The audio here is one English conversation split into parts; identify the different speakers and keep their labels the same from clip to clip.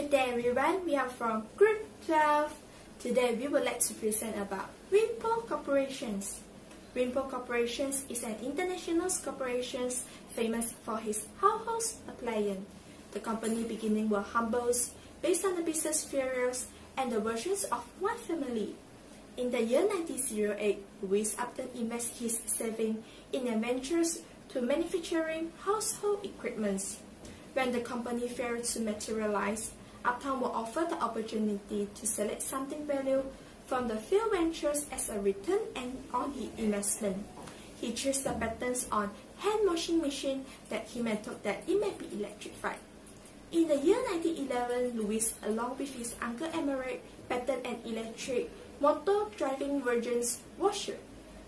Speaker 1: Good day everyone, we are from Group 12. Today we would like to present about Whirlpool Corporations. Whirlpool Corporations is an international corporation famous for its household appliance. The company beginning were humble, based on the business failures and the versions of one family. In the year 1908, Louis Upton invested his savings in ventures to manufacturing household equipment. When the company failed to materialize, Upton was offered the opportunity to select something valuable from the failed ventures as a return on his investment. He chose the patents on hand washing machine that he thought that it may be electrified. In the year 1911, Louis, along with his uncle Emery, patented an electric motor driving Virgin's washer.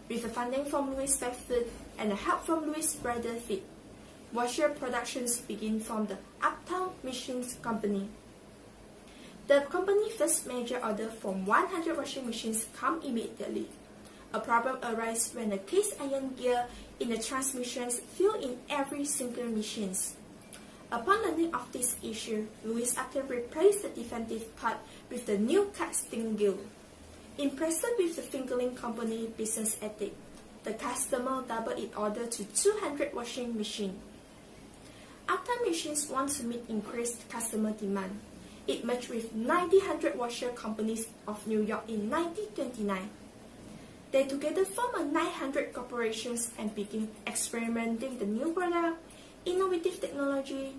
Speaker 1: With the funding from Louis Bedford and the help from Louis' brother Fitz, washer productions began from the Upton Machines Company. The company's first major order from 100 washing machines came immediately. A problem arises when the cast iron gear in the transmissions failed in every single machine. Upon learning of this issue, Louis Upton replaced the defective part with the new casting gear. Impressed with the Fingerling Company business ethic, the customer doubled its order to 200 washing machines. Upton Machines want to meet increased customer demand. It merged with 900 washer companies of New York in 1929. They together formed a 900 corporations and began experimenting the new product, innovative technology,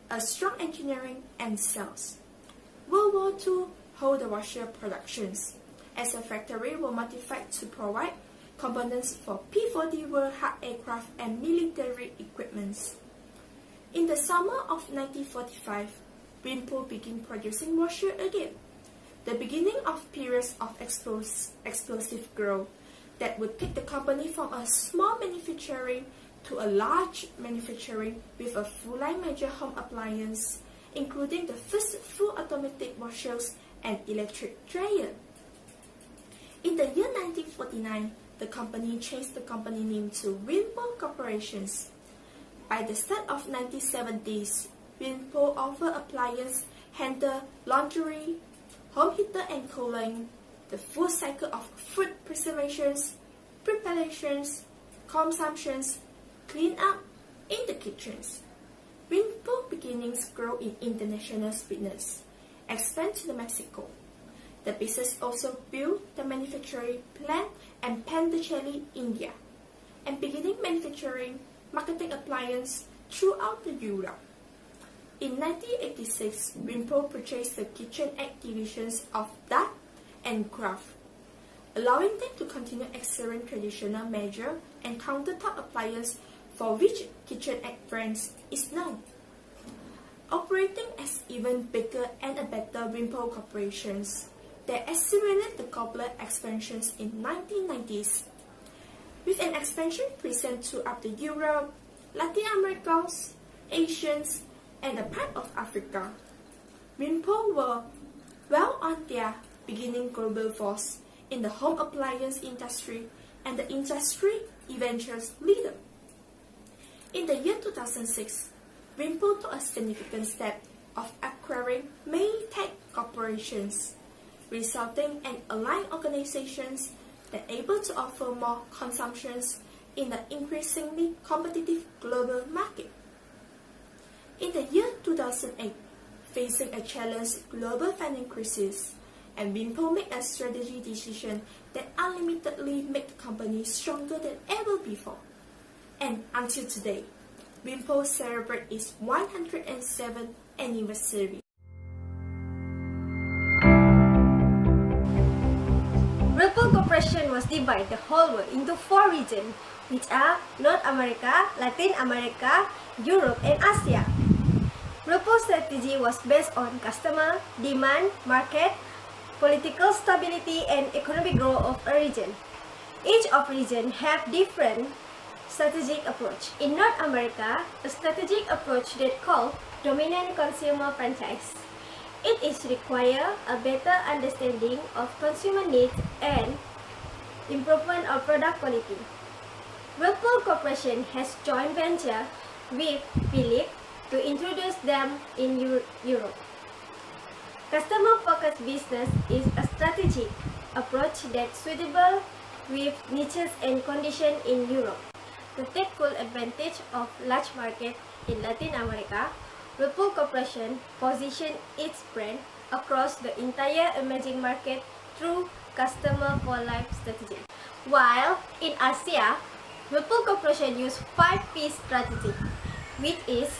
Speaker 1: a strong engineering and sales. World War II hold the washer productions, as a factory was modified to provide components for P-40 Warhawk aircraft and military equipment. In the summer of 1945, Whirlpool began producing washer again, the beginning of periods of explosive growth that would take the company from a small manufacturing to a large manufacturing with a full-line major home appliance, including the first full automatic washers and electric dryer. In the year 1949, the company changed the company name to Whirlpool Corporations. By the start of 1970s, Whirlpool offered appliance, handle, laundry, home heater and cooling, the full cycle of food preservations, preparations, consumptions, clean up in the kitchens. Whirlpool beginnings grow in international business, expand to Mexico. The business also built the manufacturing plant and Pondicherry, India, and beginning manufacturing marketing appliance throughout Europe. In 1986, Whirlpool purchased the KitchenAid divisions of Dutch and Kraft, allowing them to continue excellent traditional measure and countertop appliance for which KitchenAid brands is known. Operating as even bigger and a better Whirlpool corporations, they accelerated the global expansions in 1990s, with an expansion present throughout the Europe, Latin America, Asians, and a part of Africa. Whirlpool were well on their beginning global force in the home appliance industry and the industry eventual leader. In the year 2006, Whirlpool took a significant step of acquiring Maytag corporations, resulting in aligned organizations that are able to offer more consumptions in the increasingly competitive global market. In the year 2008, facing a challenged global financial crisis, and Whirlpool made a strategy decision that unlimitedly made the company stronger than ever before. And until today, Whirlpool celebrates its 107th anniversary.
Speaker 2: Whirlpool Corporation was divided the whole world into 4 regions, which are North America, Latin America, Europe, and Asia. Whirlpool's strategy was based on customer, demand, market, political stability, and economic growth of a region. Each of region have different strategic approach. In North America, a strategic approach that called dominant consumer franchise. It is require a better understanding of consumer needs and improvement of product quality. Whirlpool Corporation has joint venture with Philips to introduce them in Europe. Customer-focused business is a strategic approach that's suitable with niches and conditions in Europe. To take full advantage of large market in Latin America, Whirlpool Corporation positioned its brand across the entire emerging market through customer for life strategy. While in Asia, Whirlpool Corporation used 5P strategy, which is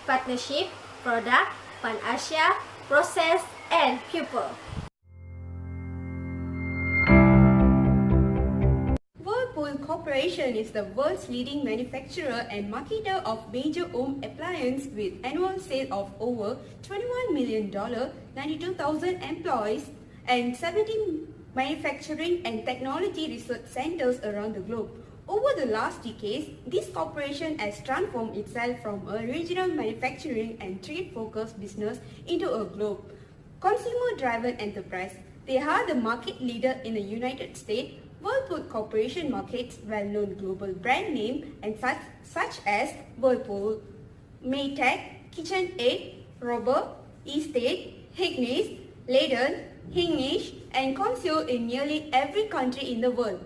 Speaker 2: partnership, product, pan-Asia, process, and people.
Speaker 3: Whirlpool Corporation is the world's leading manufacturer and marketer of major home appliances with annual sales of over $21 million, 92,000 employees, and 17 manufacturing and technology research centers around the globe. Over the last decades, this corporation has transformed itself from a regional manufacturing and trade-focused business into a global, consumer-driven enterprise. They are the market leader in the United States. Whirlpool Corporation markets well-known global brand names and such as Whirlpool, Maytag, KitchenAid, Robert, Estate, Hignis, Leyden, Hinglish, and Consul in nearly every country in the world.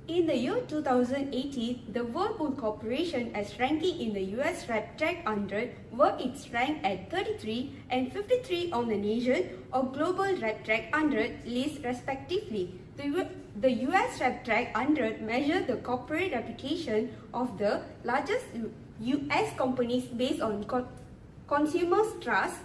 Speaker 3: In the year 2018, the Whirlpool Corporation as ranking in the US RepTrak 100 where it's ranked at 33 and 53 on the nation or global RepTrak 100 list respectively. The US RepTrak 100 measures the corporate reputation of the largest US companies based on consumers' trust,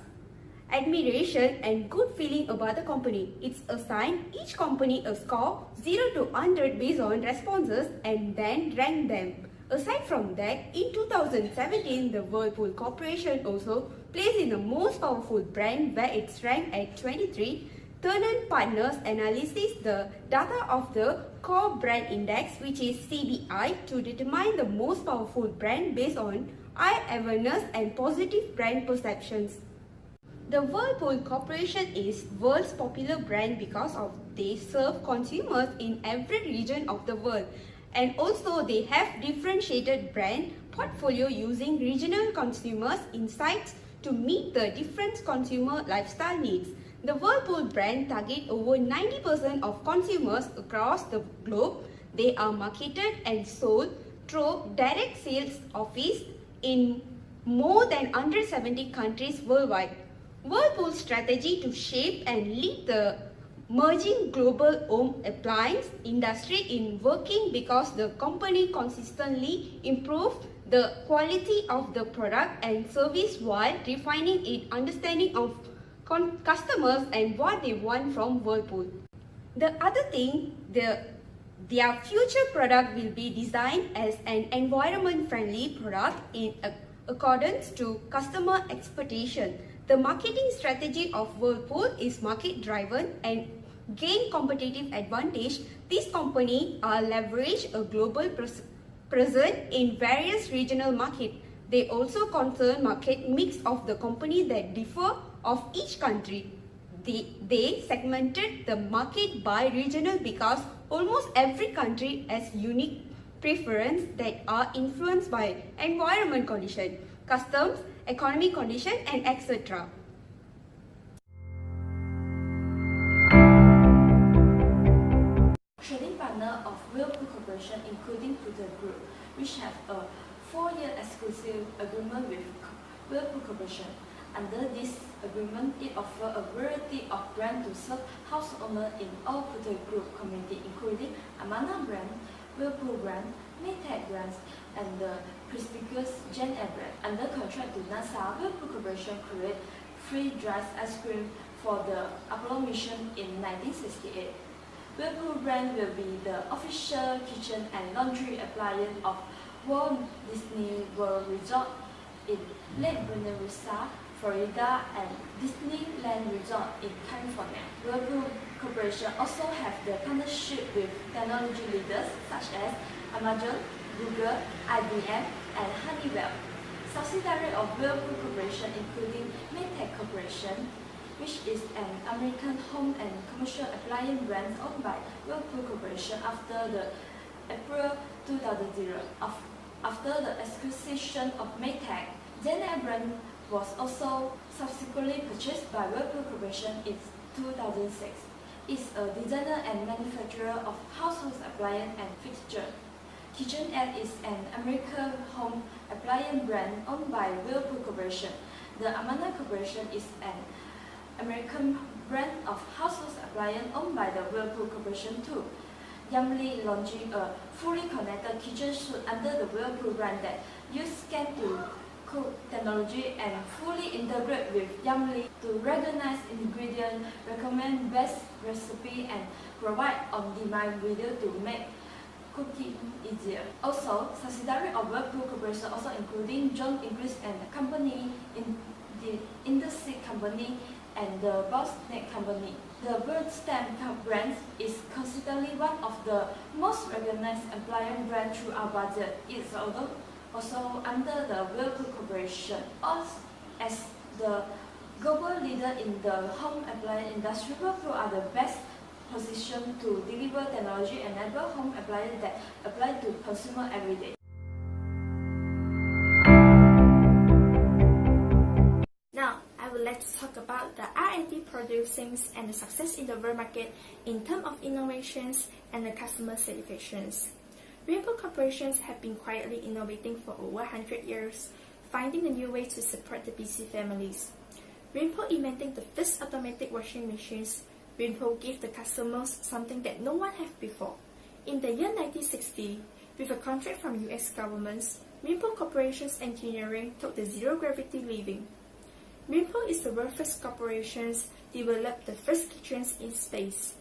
Speaker 3: admiration, and good feeling about the company. It's assigned each company a score 0 to 100 based on responses and then rank them. Aside from that, in 2017, the Whirlpool Corporation also placed in the most powerful brand where it's ranked at 23. Turner Partners analyzes the data of the Core Brand Index, which is CBI, to determine the most powerful brand based on eye awareness and positive brand perceptions. The Whirlpool Corporation is world's popular brand because of they serve consumers in every region of the world, and also they have differentiated brand portfolio using regional consumers insights to meet the different consumer lifestyle needs. The Whirlpool brand target over 90% of consumers across the globe. They are marketed and sold through direct sales office in more than 170 countries worldwide. Whirlpool's strategy to shape and lead the merging global home appliance industry in working because the company consistently improved the quality of the product and service while refining its understanding of customers and what they want from Whirlpool. The other thing, their future product will be designed as an environment-friendly product in accordance to customer expectation. The marketing strategy of Whirlpool is market-driven and gain competitive advantage. This company leverage a global presence in various regional markets. They also concern market mix of the company that differ of each country. They segmented the market by regional because almost every country has unique preference that are influenced by environment condition, customs, economic condition, and etc.
Speaker 1: Trading partner of Whirlpool Corporation including Puter Group, which have a 4-year exclusive agreement with Whirlpool Corporation. Under this agreement, it offers a variety of brands to serve house owners in all Puter Group community, including Amana brand, Whirlpool brand, Maytag brands, and the prestigious Jen brand. Under contract to NASA, Whirlpool Corporation created free dry ice cream for the Apollo mission in 1968. Whirlpool brand will be the official kitchen and laundry appliance of Walt Disney World Resort in Lake Buena Vista, Florida, and Disneyland Resort in California. Whirlpool Corporation also have the partnership with technology leaders such as Amazon, Google, IBM, and Honeywell. Subsidiary of Whirlpool Corporation including Maytag Corporation, which is an American home and commercial appliance brand owned by Whirlpool Corporation after the April 2000. After the acquisition of Maytag, Jen brand
Speaker 4: was also subsequently purchased by Whirlpool Corporation in 2006. It's a designer and manufacturer of household appliance and fixture. KitchenAid is an American home appliance brand owned by Whirlpool Corporation. The Amana Corporation is an American brand of household appliance owned by the Whirlpool Corporation too. Yumly launching a fully connected kitchen suite under the Whirlpool brand that uses scan to cook technology and fully integrate with Yumly to recognize ingredients, recommend best recipe and provide on-demand video to make cooking easier. Also, subsidiary of Whirlpool Corporation also including John English and Company, in the Industry Company, and the Boston Company. The Birdstamp brand is considered one of the most recognized appliance brands throughout budget. It's also under the Whirlpool Corporation. As the global leader in the home appliance industry, Whirlpool are the best positioned to deliver technology-enabled home appliances that apply to consumer every day.
Speaker 1: Now, I would like to talk about the R&D producing and the success in the world market in terms of innovations and the customer satisfactions. Whirlpool corporations have been quietly innovating for over 100 years, finding a new way to support the busy families. Whirlpool inventing the first automatic washing machines. Whirlpool gave the customers something that no one had before. In the year 1960, with a contract from US governments, Whirlpool Corporation's engineering took the zero-gravity living. Whirlpool is the world's first corporation developed the first kitchens in space.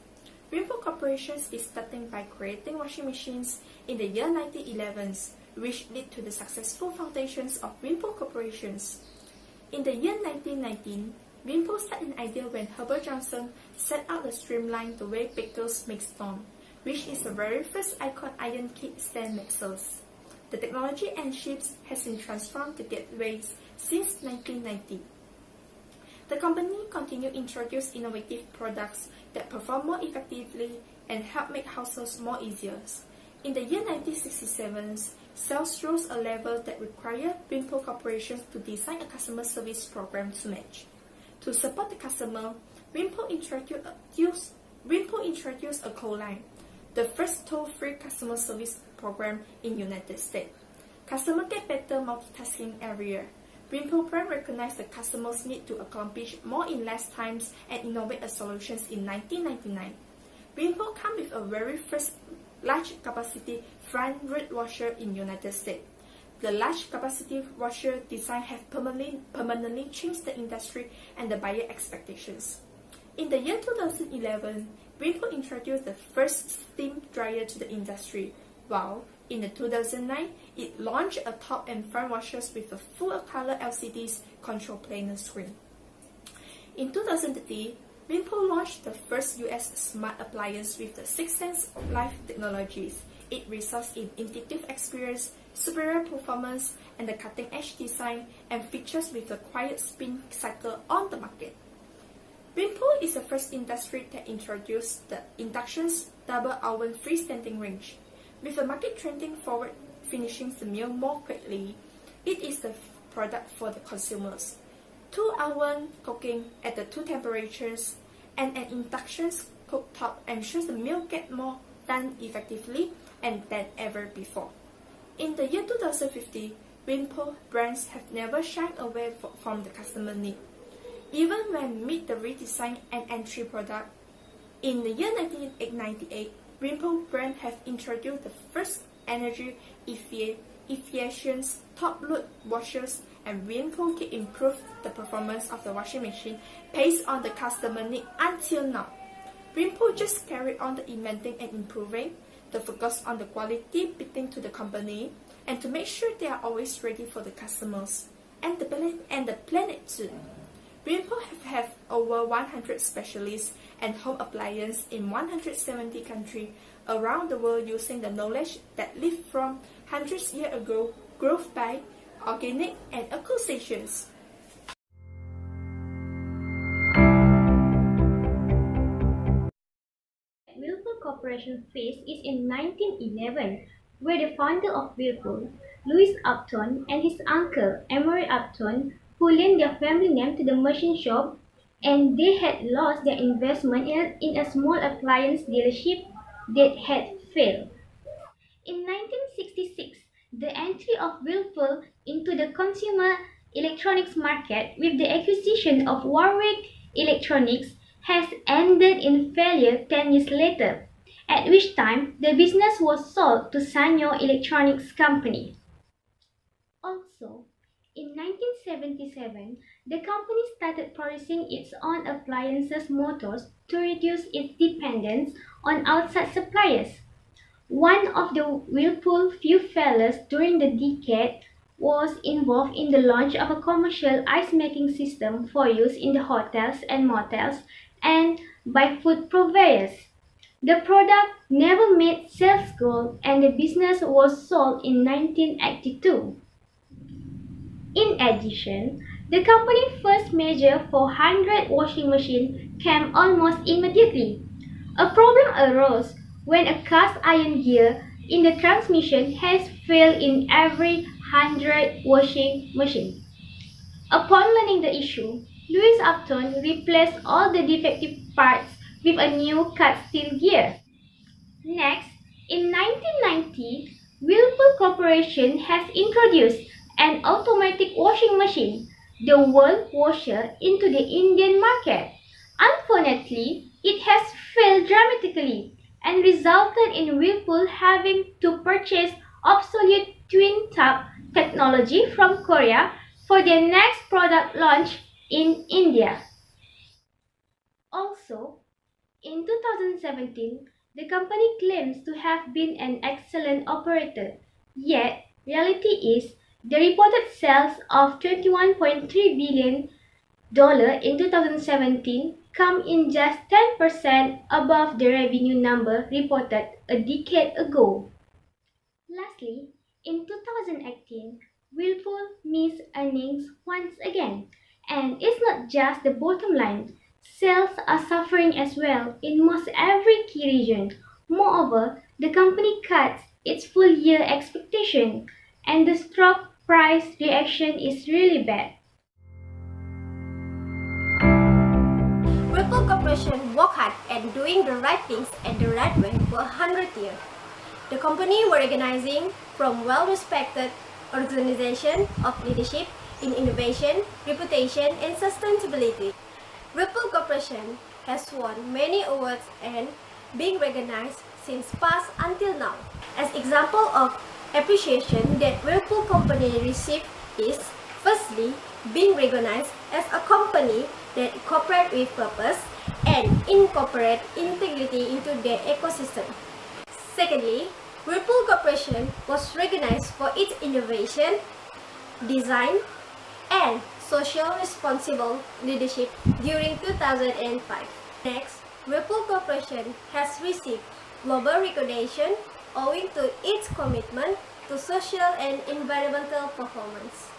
Speaker 1: Whirlpool Corporation is starting by creating washing machines in the year 1911, which led to the successful foundations of Whirlpool Corporations. In the year 1919, Whirlpool started an idea when Herbert Johnson set out to streamline the way bakers make stone, which is the very first icon iron kit stand mixers. The technology and shapes has been transformed to gateways since 1990. The company continued to introduce innovative products that perform more effectively and help make households more easier. In the year 1967, sales rose a level that required Whirlpool Corporation to design a customer service program to match. To support the customer, Whirlpool introduced a call line, the first toll-free customer service program in the United States. Customers get better multitasking area. Whirlpool brand recognized the customer's need to accomplish more in less times and innovate a solutions in 1999. Whirlpool came with a very first large capacity front root washer in the United States. The large capacity washer design has permanently changed the industry and the buyer expectations. In the year 2011, Whirlpool introduced the first steam dryer to the industry, while in the 2009, it launched a top and front washers with a full-color LCDs control panel screen. In 2013, Whirlpool launched the first US smart appliance with the 6 Sense Life technologies. It results in intuitive experience, superior performance, and the cutting-edge design and features with a quiet spin cycle on the market. Whirlpool is the first industry that introduced the induction double oven freestanding range. With the market trending forward finishing the meal more quickly, it is the product for the consumers. 2-hour cooking at the 2 temperatures and an induction cooktop ensures the meal get more done effectively and than ever before. In the year 2050, Whirlpool brands have never shied away from the customer need. Even when meet the redesign and entry product, in the year 1998, Whirlpool brand have introduced the first energy efficient top-load washers, and Whirlpool can improve the performance of the washing machine based on the customer need until now. Whirlpool just carried on the inventing and improving, the focus on the quality beating to the company, and to make sure they are always ready for the customers and the planet too. Whirlpool have over 100 specialists and home appliances in 170 countries around the world using the knowledge that lived from hundreds of years ago, growth by organic and acquisitions.
Speaker 5: Whirlpool Corporation phase is in 1911, where the founder of Whirlpool, Louis Upton, and his uncle, Emery Upton, who lent their family name to the machine shop, and they had lost their investment in a small appliance dealership that had failed. In 1966, the entry of Whirlpool into the consumer electronics market with the acquisition of Warwick Electronics has ended in failure 10 years later, at which time the business was sold to Sanyo Electronics Company. Also, in 1977, the company started producing its own appliances motors to reduce its dependence on outside suppliers. One of the Whirlpool few failures during the decade was involved in the launch of a commercial ice-making system for use in the hotels and motels and by food purveyors. The product never made sales goal and the business was sold in 1982. In addition, the company's first major 400 washing machine came almost immediately. A problem arose when a cast iron gear in the transmission has failed in every 100 washing machine. Upon learning the issue, Louis Upton replaced all the defective parts with a new cast steel gear. Next, in 1990, Whirlpool Corporation has introduced an automatic washing machine, the World Washer, into the Indian market. Unfortunately, it has failed dramatically and resulted in Whirlpool having to purchase obsolete twin-tap technology from Korea for their next product launch in India. Also, in 2017, the company claims to have been an excellent operator, yet reality is the reported sales of $21.3 billion in 2017 come in just 10% above the revenue number reported a decade ago. Lastly, in 2018, Whirlpool missed earnings once again, and it's not just the bottom line. Sales are suffering as well in most every key region. Moreover, the company cuts its full year expectation, and the stock price reaction is really bad.
Speaker 2: Whirlpool Corporation worked hard at doing the right things and the right way for 100 years. The company were organizing from well-respected organization of leadership in innovation, reputation, and sustainability. Whirlpool Corporation has won many awards and been recognized since past until now. As example of appreciation that Whirlpool Company received is, firstly, being recognized as a company that cooperate with purpose and incorporate integrity into their ecosystem. Secondly, Whirlpool Corporation was recognized for its innovation, design, and social responsible leadership during 2005. Next, Whirlpool Corporation has received global recognition owing to its commitment to social and environmental performance.